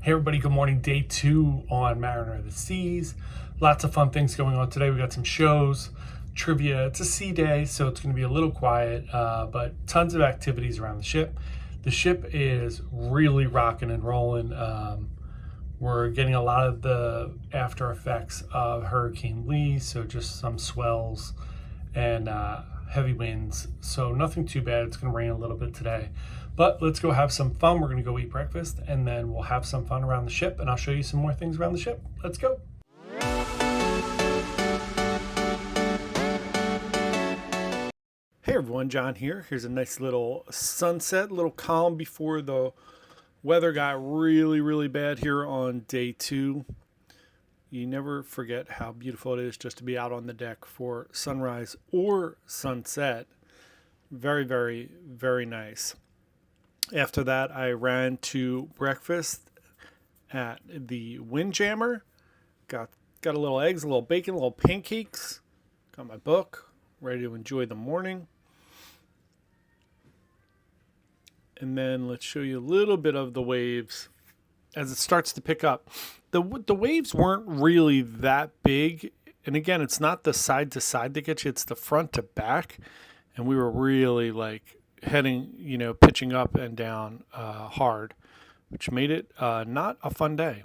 Hey everybody, good morning. Day 2 on Mariner of the Seas. Lots of fun things going on today. We got some shows, trivia. It's a sea day, so it's going to be a little quiet, but tons of activities around the ship. The ship is really rocking and rolling. We're getting a lot of the after effects of Hurricane Lee, so just some swells and heavy winds. So nothing too bad. It's going to rain a little bit today. But let's go have some fun. We're going to go eat breakfast, and then we'll have some fun around the ship, and I'll show you some more things around the ship. Let's go. Hey everyone, John here. Here's a nice little sunset, little calm before the weather got really bad here on day 2. You never forget how beautiful it is just to be out on the deck for sunrise or sunset. Very nice. After that, I ran to breakfast at the Windjammer. Got a little eggs, a little bacon, a little pancakes. Got my book, ready to enjoy the morning. And then let's show you a little bit of the waves as it starts to pick up. The waves weren't really that big. And again, it's not the side to side that gets you, it's the front to back. And we were really like heading, pitching up and down hard, which made it not a fun day.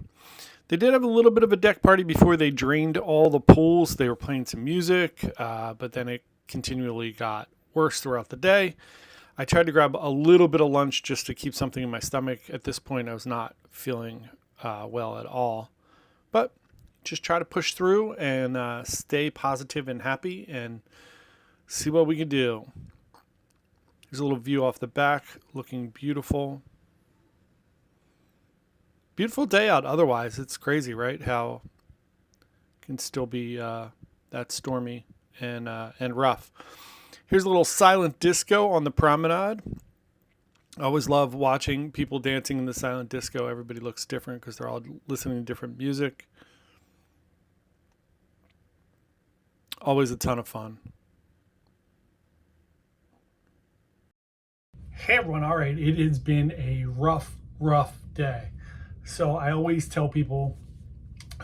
They did have a little bit of a deck party before they drained all the pools. They were playing some music, but then it continually got worse throughout the day. I tried to grab a little bit of lunch just to keep something in my stomach. At this point, I was not feeling well at all. But just try to push through and stay positive and happy and see what we can do. There's a little view off the back, looking beautiful. Beautiful day out otherwise. It's crazy, right? How it can still be that stormy and rough. Here's a little silent disco on the Promenade. I always love watching people dancing in the silent disco. Everybody looks different because they're all listening to different music. Always a ton of fun. Hey everyone, all right, it has been a rough day. So I always tell people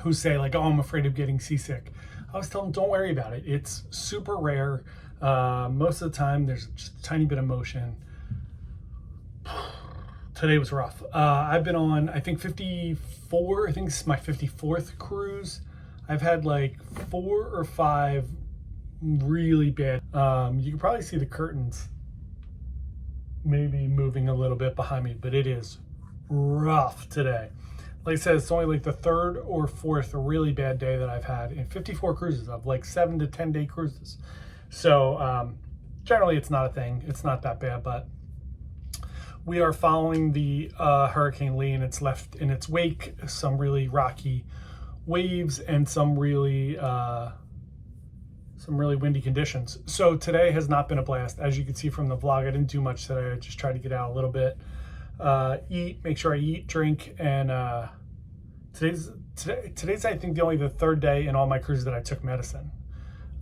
who say like, oh, I'm afraid of getting seasick. I always tell them, don't worry about it. It's super rare. Most of the time there's just a tiny bit of motion. Today was rough. I've been on, I think 54, I think this is my 54th cruise. I've had like 4 or 5 really bad. You can probably see the curtains maybe moving a little bit behind me, but it is rough today. Like I said, it's only like the 3rd or 4th really bad day that I've had in 54 cruises of like 7 to 10 day cruises. So generally it's not a thing. It's not that bad, but we are following the Hurricane Lee, and it's left in its wake some really rocky waves and some really windy conditions. So today has not been a blast. As you can see from the vlog, I didn't do much today. I just tried to get out a little bit, make sure I eat, drink, and today's I think the 3rd day in all my cruises that I took medicine.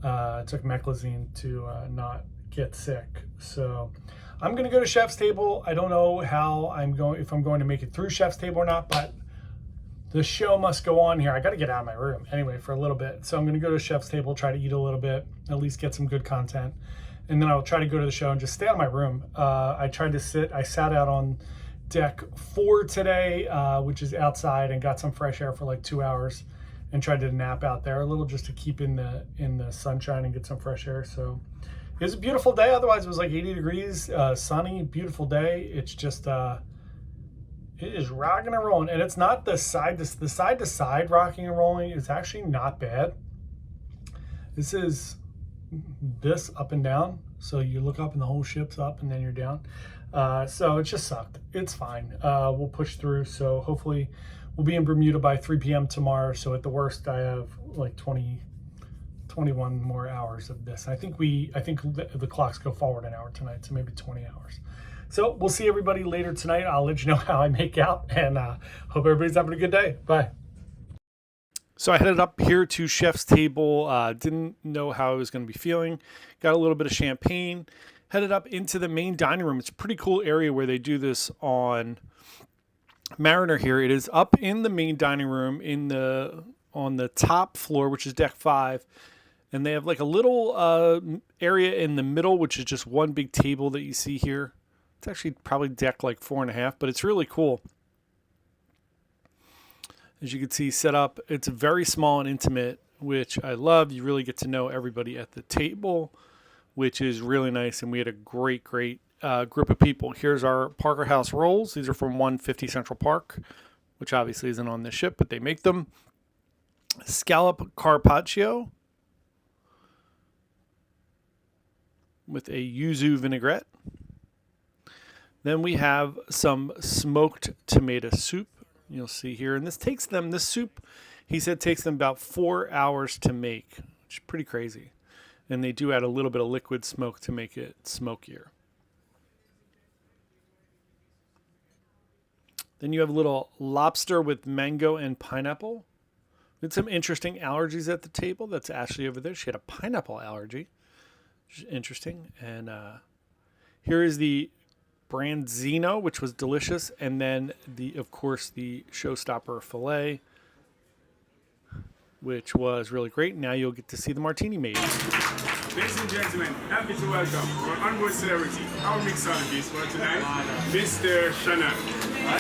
I took meclizine to not get sick. So I'm gonna go to Chef's Table. I don't know if I'm going to make it through Chef's Table or not, but the show must go on here. I got to get out of my room anyway for a little bit. So I'm going to go to Chef's Table, try to eat a little bit, at least get some good content. And then I'll try to go to the show and just stay out of my room. I sat out on deck 4 today, which is outside, and got some fresh air for like 2 hours and tried to nap out there a little just to keep in the sunshine and get some fresh air. So it was a beautiful day. Otherwise it was like 80 degrees, sunny, beautiful day. It's just, it is rocking and rolling, and it's not the side to side rocking and rolling is actually not bad. This is this up and down. So you look up and the whole ship's up and then you're down. So it just sucked. It's fine. We'll push through. So hopefully we'll be in Bermuda by 3 p.m. tomorrow. So at the worst, I have like 21 more hours of this. I think the clocks go forward an hour tonight, so maybe 20 hours. So we'll see everybody later tonight. I'll let you know how I make out, and hope everybody's having a good day. Bye. So I headed up here to Chef's Table. Didn't know how I was going to be feeling. Got a little bit of champagne. Headed up into the main dining room. It's a pretty cool area where they do this on Mariner here. It is up in the main dining room on the top floor, which is deck 5. And they have like a little area in the middle, which is just one big table that you see here. It's actually probably deck like 4.5, but it's really cool. As you can see, set up, it's very small and intimate, which I love. You really get to know everybody at the table, which is really nice. And we had a great group of people. Here's our Parker House rolls. These are from 150 Central Park, which obviously isn't on this ship, but they make them. Scallop carpaccio with a yuzu vinaigrette. Then we have some smoked tomato soup. You'll see here. And this soup, he said, takes them about 4 hours to make, which is pretty crazy. And they do add a little bit of liquid smoke to make it smokier. Then you have a little lobster with mango and pineapple. We had some interesting allergies at the table. That's Ashley over there. She had a pineapple allergy, which is interesting. And here is the branzino, which was delicious. And then, of course, the showstopper filet, which was really great. Now you'll get to see the Martini Maze. Ladies and gentlemen, happy to welcome our onboard celebrity, our mixologist for tonight, Mr. Shannon. Hi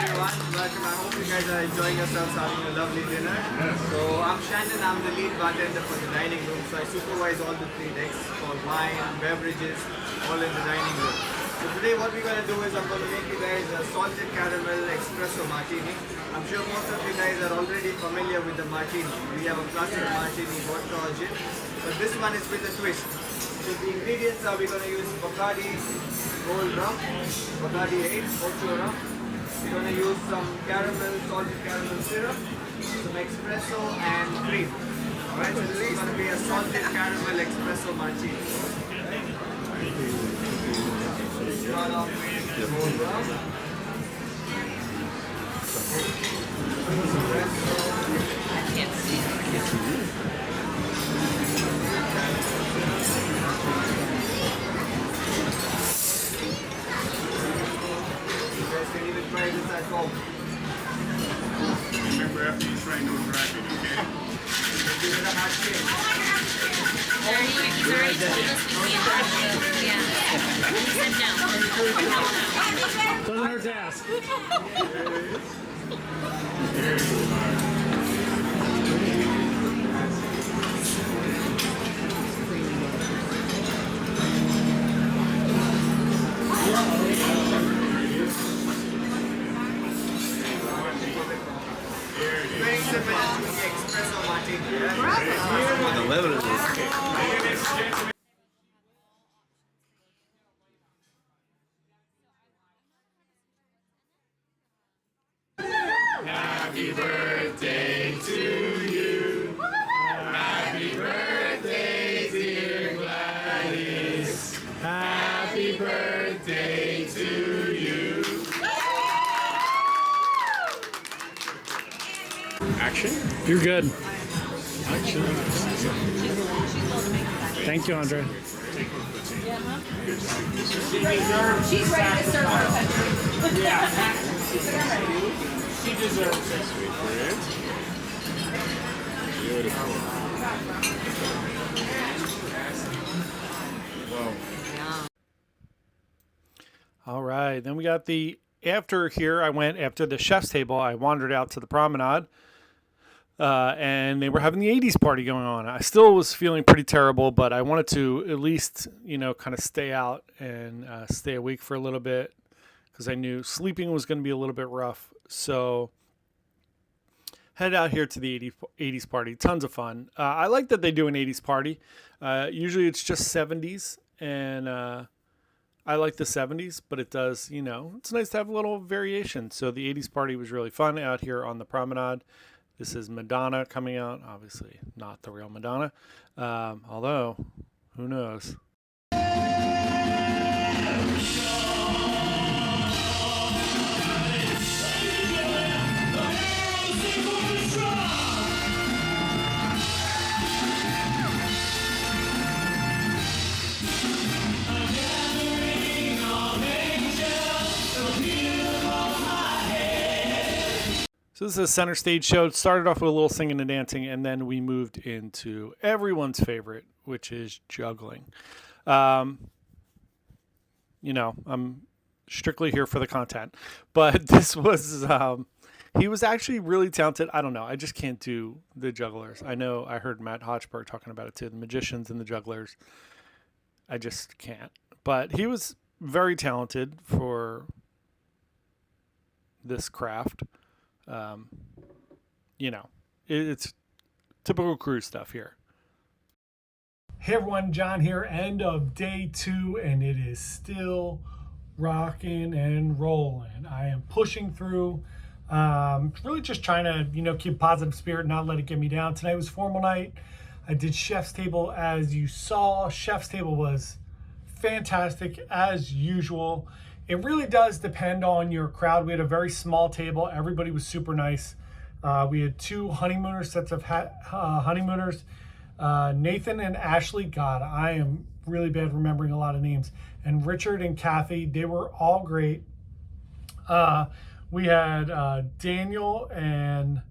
everyone, welcome. I hope you guys are enjoying yourselves, having a lovely dinner. Yes. So I'm Shannon, I'm the lead bartender for the dining room. So I supervise all the 3 decks for wine, beverages, all in the dining room. So today what we're going to do is I'm going to make you guys a salted caramel espresso martini. I'm sure most of you guys are already familiar with the martini. We have a classic martini, vodka or gin, but this one is with a twist. So the ingredients are we're going to use Bacardi Gold rum, Bacardi 8, Ocho rum. We're going to use some salted caramel syrup, some espresso and cream. Alright, so this is going to be a salted caramel espresso martini. Start off with gold rum. I can't see. You guys can even try this at home. Remember, after you try, no driving, okay? Give it a hot shake. He's already told us we can't have it. Yeah. He said no. Doesn't hurt to ask. Very simple espresso martini. The level is okay. Happy birthday to you. Happy birthday, dear Gladys. Happy birthday to you. Action? You're good. Action. Thank you, Andre. She's ready to serve our country. Yeah. She deserves it. Wait for it. Beautiful. Wow. All right. Then we got after the chef's table, I wandered out to the promenade. And they were having the 80s party going on. I still was feeling pretty terrible, but I wanted to at least, kind of stay out and stay awake for a little bit because I knew sleeping was going to be a little bit rough. So head out here to the 80s party. Tons of fun. I like that they do an 80s party. Usually it's just 70s, and I like the 70s, but it does, it's nice to have a little variation. So the 80s party was really fun out here on the promenade. This is Madonna coming out. Obviously not the real Madonna, although who knows. So this is a center stage show. It started off with a little singing and dancing, and then we moved into everyone's favorite, which is juggling. I'm strictly here for the content, but this was he was actually really talented. I don't know, I just can't do the jugglers. I know I heard Matt Hotchberg talking about it too, the magicians and the jugglers. I just can't, but he was very talented for this craft. It's typical crew stuff here. Hey everyone, John here, end of day 2, and it is still rocking and rolling. I am pushing through, really just trying to, keep positive spirit, not let it get me down. Tonight was formal night. I did Chef's Table as you saw. Chef's Table was fantastic as usual. It really does depend on your crowd. We had a very small table. Everybody was super nice. We had 2 honeymooners, sets of honeymooners. Nathan and Ashley, God, I am really bad remembering a lot of names. And Richard and Kathy, they were all great. We had Daniel and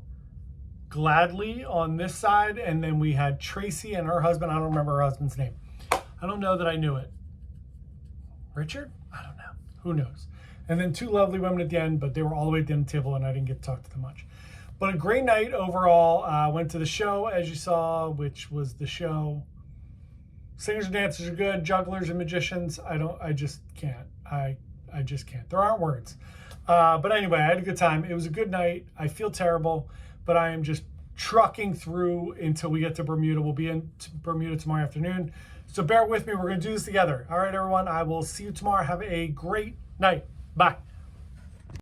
Gladly on this side, and then we had Tracy and her husband. I don't remember her husband's name. I don't know that I knew it. Richard? I don't know. Who knows? And then 2 lovely women at the end, but they were all the way at the end of the table, and I didn't get to talk to them much. But a great night overall. Went to the show, as you saw, which was the show. Singers and dancers are good. Jugglers and magicians, I just can't. I just can't. There aren't words. But anyway, I had a good time. It was a good night. I feel terrible, but I am just trucking through until we get to Bermuda. We'll be in Bermuda tomorrow afternoon. So bear with me. We're going to do this together. All right, everyone. I will see you tomorrow. Have a great night. Bye.